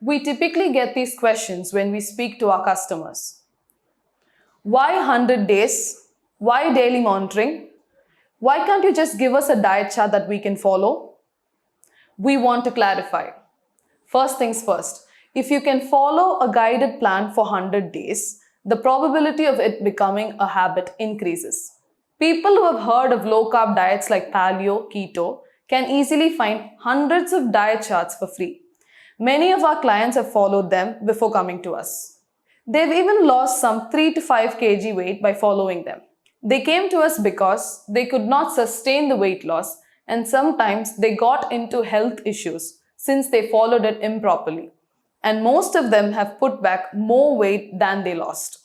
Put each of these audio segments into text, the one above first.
We typically get these questions when we speak to our customers. Why 100 days? Why daily monitoring? Why can't you just give us a diet chart that we can follow? We want to clarify. First things first, if you can follow a guided plan for 100 days, the probability of it becoming a habit increases. People who have heard of low carb diets like paleo, keto can easily find hundreds of diet charts for free. Many of our clients have followed them before coming to us. They've even lost some 3 to 5 kg weight by following them. They came to us because they could not sustain the weight loss and sometimes they got into health issues since they followed it improperly. And most of them have put back more weight than they lost.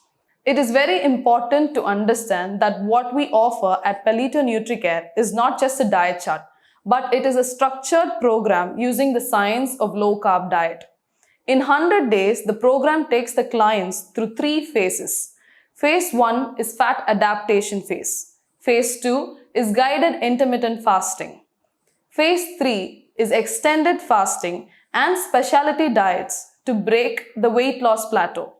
It is very important to understand that what we offer at Palito NutriCare is not just a diet chart, but it is a structured program using the science of low carb diet. In 100 days, the program takes the clients through 3 phases. Phase 1 is fat adaptation phase. Phase 2 is guided intermittent fasting. Phase 3 is extended fasting and specialty diets to break the weight loss plateau.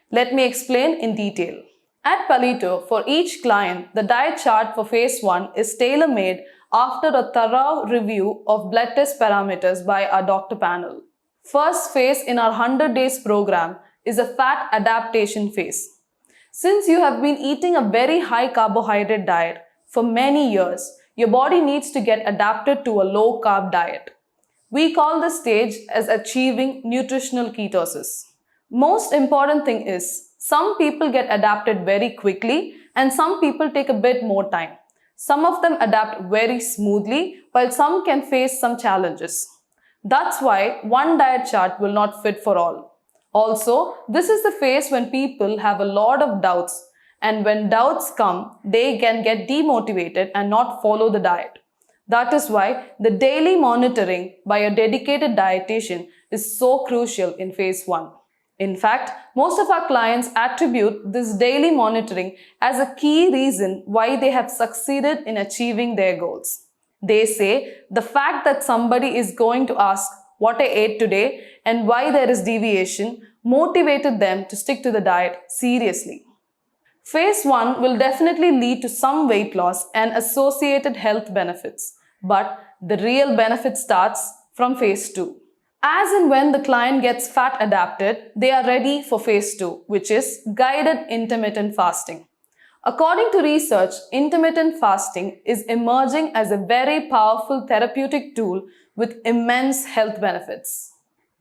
Let me explain in detail. At Palito, for each client, the diet chart for phase 1 is tailor-made after a thorough review of blood test parameters by our doctor panel. First phase in our 100 days program is a fat adaptation phase. Since you have been eating a very high carbohydrate diet for many years, your body needs to get adapted to a low carb diet. We call this stage as achieving nutritional ketosis. Most important thing is, some people get adapted very quickly and some people take a bit more time. Some of them adapt very smoothly while some can face some challenges. That's why one diet chart will not fit for all. Also, this is the phase when people have a lot of doubts, and when doubts come, they can get demotivated and not follow the diet. That is why the daily monitoring by a dedicated dietitian is so crucial in phase 1. In fact, most of our clients attribute this daily monitoring as a key reason why they have succeeded in achieving their goals. They say the fact that somebody is going to ask what I ate today and why there is deviation motivated them to stick to the diet seriously. Phase 1 will definitely lead to some weight loss and associated health benefits, but the real benefit starts from phase 2. As and when the client gets fat adapted, they are ready for phase 2, which is guided intermittent fasting. According to research, intermittent fasting is emerging as a very powerful therapeutic tool with immense health benefits.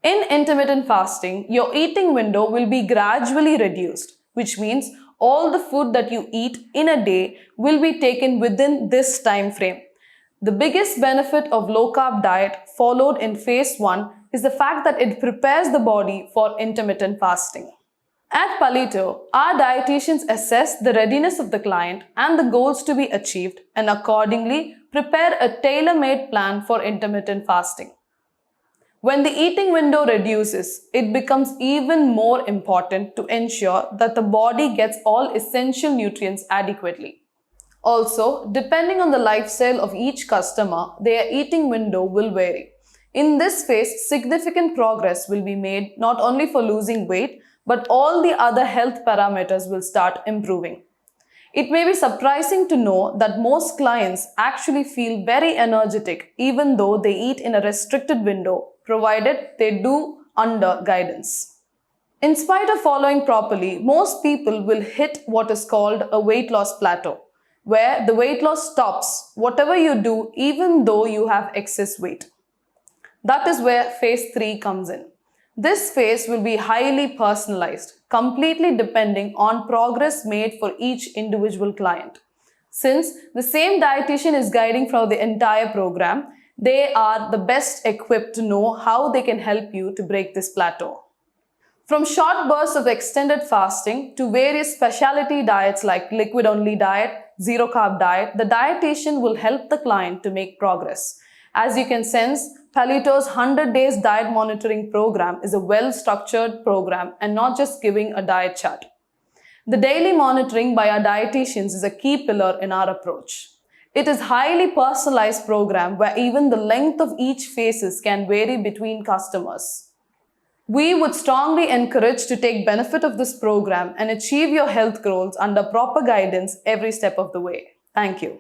In intermittent fasting, your eating window will be gradually reduced, which means all the food that you eat in a day will be taken within this time frame. The biggest benefit of low carb diet followed in phase 1 is the fact that it prepares the body for intermittent fasting. At Palito, our dietitians assess the readiness of the client and the goals to be achieved and accordingly prepare a tailor-made plan for intermittent fasting. When the eating window reduces, it becomes even more important to ensure that the body gets all essential nutrients adequately. Also, depending on the lifestyle of each customer, their eating window will vary. In this phase, significant progress will be made not only for losing weight, but all the other health parameters will start improving. It may be surprising to know that most clients actually feel very energetic even though they eat in a restricted window, provided they do under guidance. In spite of following properly, most people will hit what is called a weight loss plateau, where the weight loss stops whatever you do even though you have excess weight. That is where phase 3 comes in. This phase will be highly personalized, completely depending on progress made for each individual client. Since the same dietitian is guiding for the entire program, they are the best equipped to know how they can help you to break this plateau. From short bursts of extended fasting to various specialty diets like liquid-only diet, zero-carb diet, the dietitian will help the client to make progress. As you can sense, Palito's 100 days diet monitoring program is a well-structured program and not just giving a diet chart. The daily monitoring by our dietitians is a key pillar in our approach. It is a highly personalized program where even the length of each phases can vary between customers. We would strongly encourage to take benefit of this program and achieve your health goals under proper guidance every step of the way. Thank you.